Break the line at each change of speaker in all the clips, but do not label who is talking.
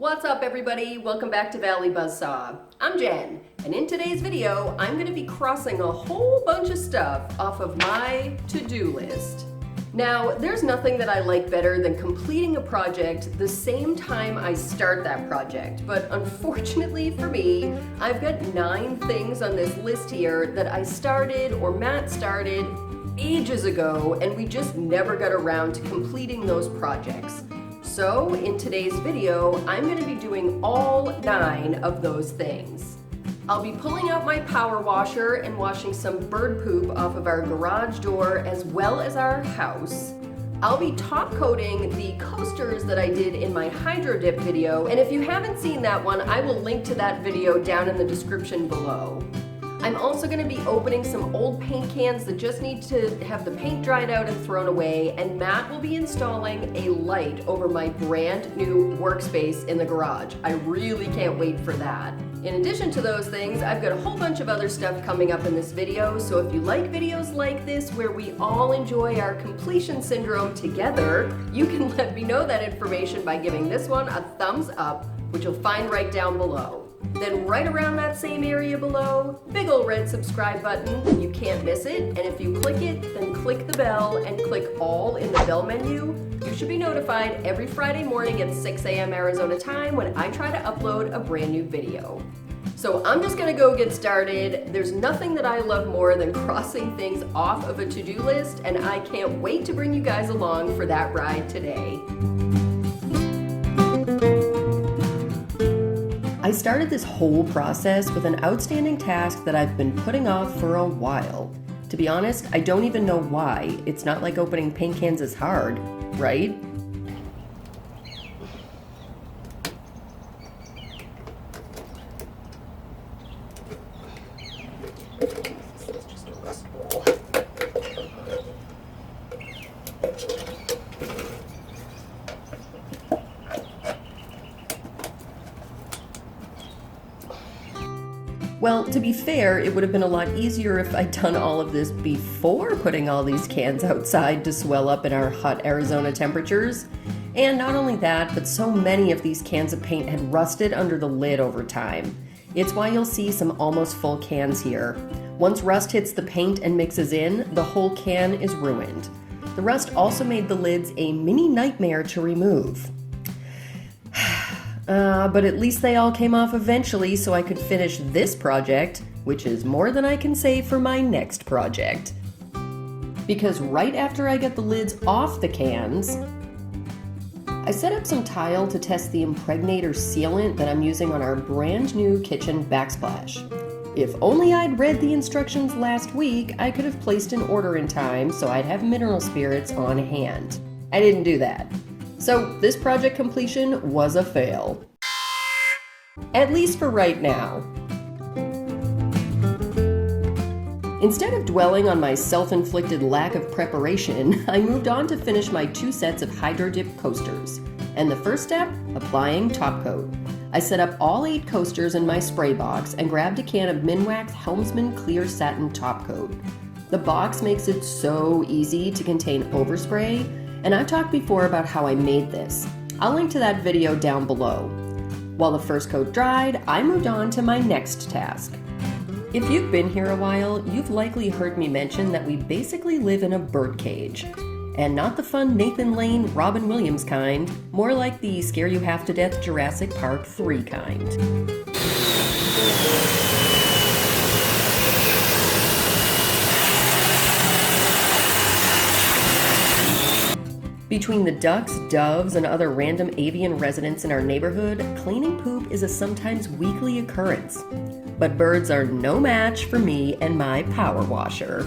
What's up everybody? Welcome back to Valley Buzzsaw. I'm Jen, and in today's video, I'm gonna be crossing a whole bunch of stuff off of my to-do list. Now, there's nothing that I like better than completing a project the same time I start that project, but unfortunately for me, I've got 9 things on this list here that I started or Matt started ages ago, and we just never got around to completing those projects. So, in today's video, I'm going to be doing all 9 of those things. I'll be pulling out my power washer and washing some bird poop off of our garage door as well as our house. I'll be top coating the coasters that I did in my hydro dip video, and if you haven't seen that one, I will link to that video down in the description below. I'm also going to be opening some old paint cans that just need to have the paint dried out and thrown away, and Matt will be installing a light over my brand new workspace in the garage. I really can't wait for that. In addition to those things, I've got a whole bunch of other stuff coming up in this video, so if you like videos like this where we all enjoy our completion syndrome together, you can let me know that information by giving this one a thumbs up, which you'll find right down below. Then right around that same area below, big ol' red subscribe button, you can't miss it, and if you click it, then click the bell and click all in the bell menu. You should be notified every Friday morning at 6 a.m. Arizona time when I try to upload a brand new video. So I'm just gonna go get started. There's nothing that I love more than crossing things off of a to-do list, and I can't wait to bring you guys along for that ride today. I started this whole process with an outstanding task that I've been putting off for a while. To be honest, I don't even know why. It's not like opening paint cans is hard, right? Well, to be fair, it would have been a lot easier if I'd done all of this before putting all these cans outside to swell up in our hot Arizona temperatures. And not only that, but so many of these cans of paint had rusted under the lid over time. It's why you'll see some almost full cans here. Once rust hits the paint and mixes in, the whole can is ruined. The rust also made the lids a mini nightmare to remove. But at least they all came off eventually so I could finish this project, which is more than I can say for my next project. Because right after I get the lids off the cans, I set up some tile to test the impregnator sealant that I'm using on our brand new kitchen backsplash. If only I'd read the instructions last week, I could have placed an order in time so I'd have mineral spirits on hand. I didn't do that. So this project completion was a fail. At least for right now. Instead of dwelling on my self-inflicted lack of preparation, I moved on to finish my 2 sets of hydro dip coasters. And the first step, applying top coat. I set up all 8 coasters in my spray box and grabbed a can of Minwax Helmsman Clear Satin Top Coat. The box makes it so easy to contain overspray, and I've talked before about how I made this. I'll link to that video down below. While the first coat dried, I moved on to my next task. If you've been here a while, you've likely heard me mention that we basically live in a birdcage. And not the fun Nathan Lane, Robin Williams kind, more like the scare you half to death Jurassic Park 3 kind. Between the ducks, doves, and other random avian residents in our neighborhood, cleaning poop is a sometimes weekly occurrence. But birds are no match for me and my power washer.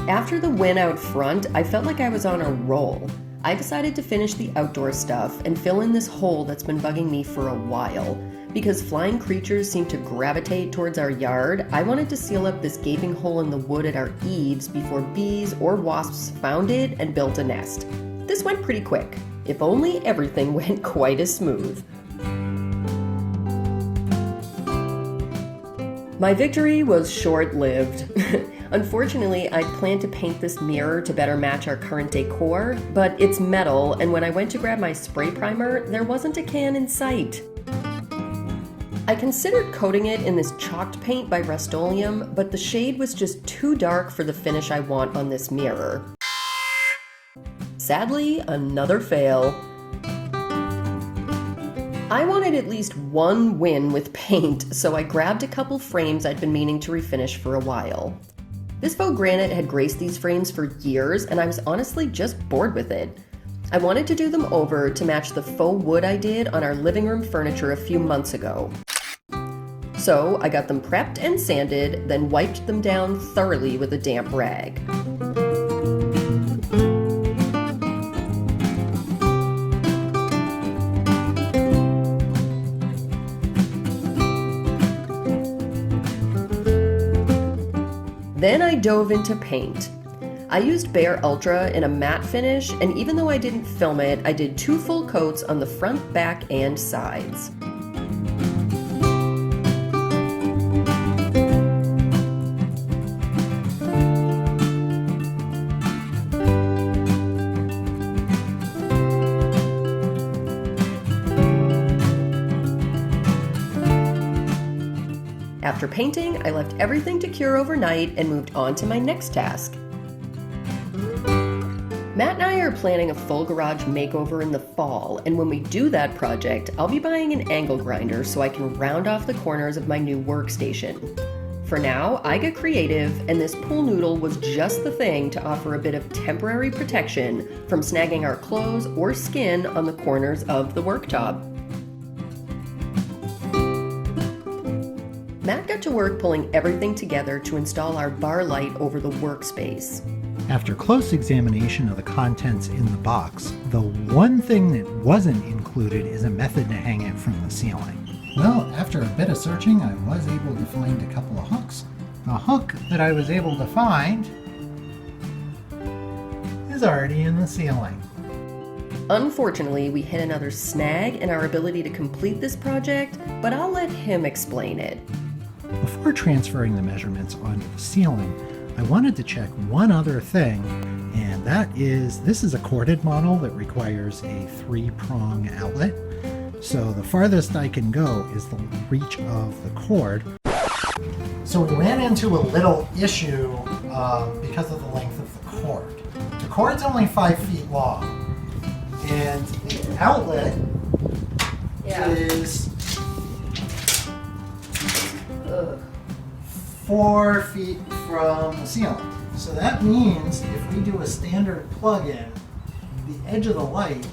After the win out front, I felt like I was on a roll. I decided to finish the outdoor stuff and fill in this hole that's been bugging me for a while. Because flying creatures seem to gravitate towards our yard, I wanted to seal up this gaping hole in the wood at our eaves before bees or wasps found it and built a nest. This went pretty quick, if only everything went quite as smooth. My victory was short-lived. Unfortunately, I'd planned to paint this mirror to better match our current decor, but it's metal, and when I went to grab my spray primer, there wasn't a can in sight. I considered coating it in this chalked paint by Rust-Oleum, but the shade was just too dark for the finish I want on this mirror. Sadly, another fail. I wanted at least one win with paint, so I grabbed a couple frames I'd been meaning to refinish for a while. This faux granite had graced these frames for years, and I was honestly just bored with it. I wanted to do them over to match the faux wood I did on our living room furniture a few months ago. So I got them prepped and sanded, then wiped them down thoroughly with a damp rag. Then I dove into paint. I used Bare Ultra in a matte finish, and even though I didn't film it, I did 2 full coats on the front, back, and sides. After painting, I left everything to cure overnight and moved on to my next task. Matt and I are planning a full garage makeover in the fall, and when we do that project, I'll be buying an angle grinder so I can round off the corners of my new workstation. For now, I got creative, and this pool noodle was just the thing to offer a bit of temporary protection from snagging our clothes or skin on the corners of the worktop. Matt got to work pulling everything together to install our bar light over the workspace.
After close examination of the contents in the box, the one thing that wasn't included is a method to hang it from the ceiling. Well, after a bit of searching, I was able to find a couple of hooks. The hook that I was able to find is already in the ceiling.
Unfortunately, we hit another snag in our ability to complete this project, but I'll let him explain it.
Before transferring the measurements onto the ceiling, I wanted to check one other thing, and that is this is a corded model that requires a 3-prong outlet. So the farthest I can go is the reach of the cord. So we ran into a little issue because of the length of the cord. The cord's only 5 feet long, and the outlet is 4 feet from the ceiling. So that means if we do a standard plug-in, the edge of the light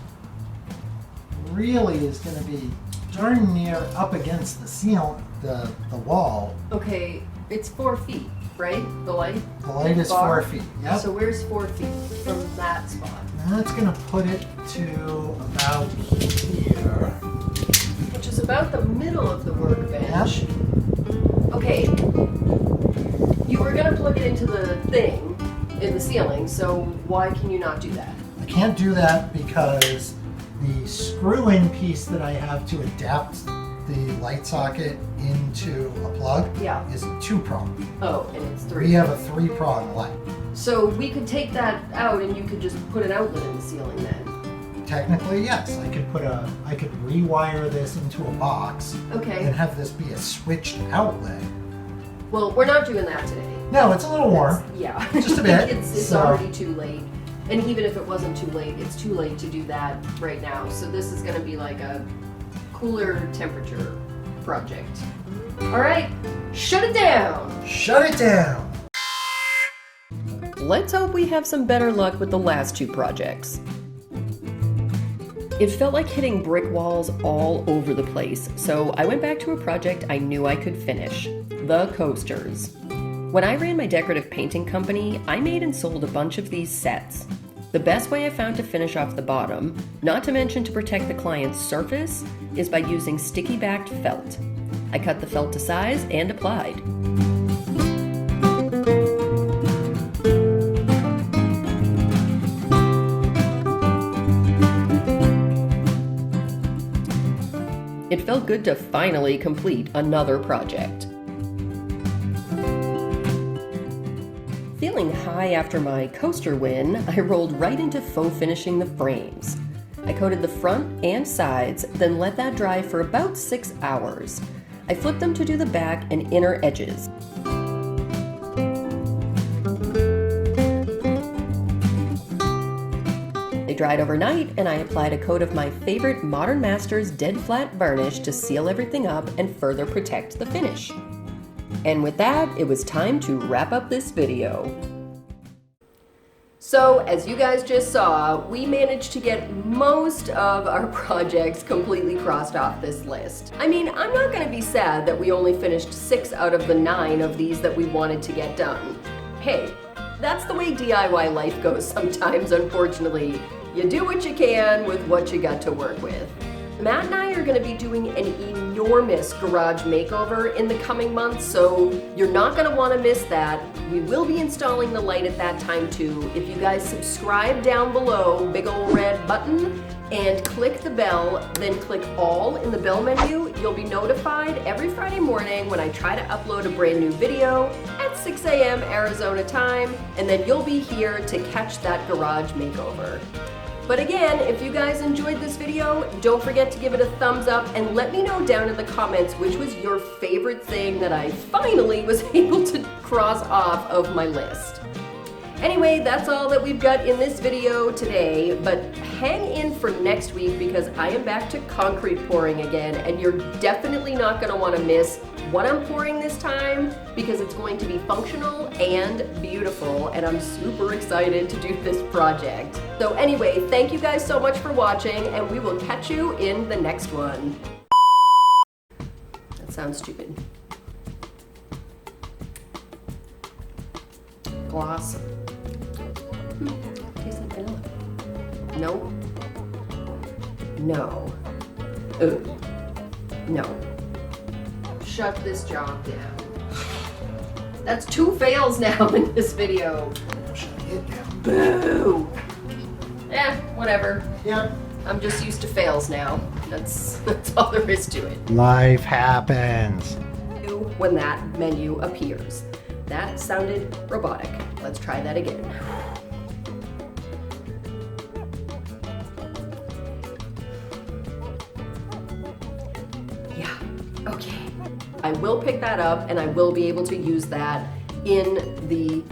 really is going to be darn near up against the ceiling, the wall.
Okay, it's 4 feet, right? The light?
The light is 4 feet, yep.
So where's 4 feet from that spot?
That's going to put it to about here.
Which is about the middle of the workbench.
Yep.
Okay, you were gonna plug it into the thing in the ceiling, so why can you not do that?
I can't do that because the screw-in piece that I have to adapt the light socket into a plug is 2-prong.
Oh, and it's 3.
We have a 3-prong light.
So we could take that out and you could just put an outlet in the ceiling then?
Technically, yes. I could rewire this into a box and have this be a switched outlet.
Well, we're not doing that today.
No, it's a little warm.
Yeah.
Just a bit.
It's already too late. And even if it wasn't too late, it's too late to do that right now. So this is gonna be like a cooler temperature project. All right, shut it down.
Shut it down.
Let's hope we have some better luck with the last 2 projects. It felt like hitting brick walls all over the place, so I went back to a project I knew I could finish, the coasters. When I ran my decorative painting company, I made and sold a bunch of these sets. The best way I found to finish off the bottom, not to mention to protect the client's surface, is by using sticky-backed felt. I cut the felt to size and applied. It felt good to finally complete another project. Feeling high after my coaster win, I rolled right into faux finishing the frames. I coated the front and sides, then let that dry for about 6 hours. I flipped them to do the back and inner edges. They dried overnight, and I applied a coat of my favorite Modern Masters Dead Flat Varnish to seal everything up and further protect the finish. And with that, it was time to wrap up this video. So, as you guys just saw, we managed to get most of our projects completely crossed off this list. I mean, I'm not going to be sad that we only finished 6 out of the 9 of these that we wanted to get done. Hey, that's the way DIY life goes sometimes, unfortunately. You do what you can with what you got to work with. Matt and I are going to be doing an enormous garage makeover in the coming months, so you're not going to want to miss that. We will be installing the light at that time too. If you guys subscribe down below, big ol' red button, and click the bell, then click all in the bell menu, you'll be notified every Friday morning when I try to upload a brand new video at 6 a.m. Arizona time, and then you'll be here to catch that garage makeover. But again, if you guys enjoyed this video, don't forget to give it a thumbs up and let me know down in the comments which was your favorite thing that I finally was able to cross off of my list. Anyway, that's all that we've got in this video today, but hang in for next week because I am back to concrete pouring again, and you're definitely not going to want to miss what I'm pouring this time because it's going to be functional and beautiful, and I'm super excited to do this project. So anyway, thank you guys so much for watching, and we will catch you in the next one. That sounds stupid. Gloss. Tastes like vanilla. No. No. Ooh. No. Shut this job down. That's 2 fails now in this video.
Shut it down.
Boo! Whatever.
Yep.
I'm just used to fails now. That's all there is to it.
Life happens.
When that menu appears. That sounded robotic. Let's try that again. Yeah, okay. I will pick that up and I will be able to use that in the...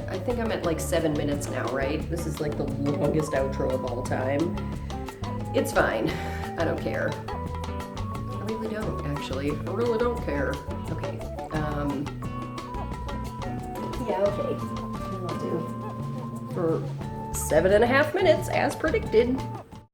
I think I'm at like 7 minutes now, right? This is like the longest outro of all time. It's fine. I don't care. I really don't, actually. I really don't care. Okay. Yeah, okay. I'll do for 7.5 minutes, as predicted.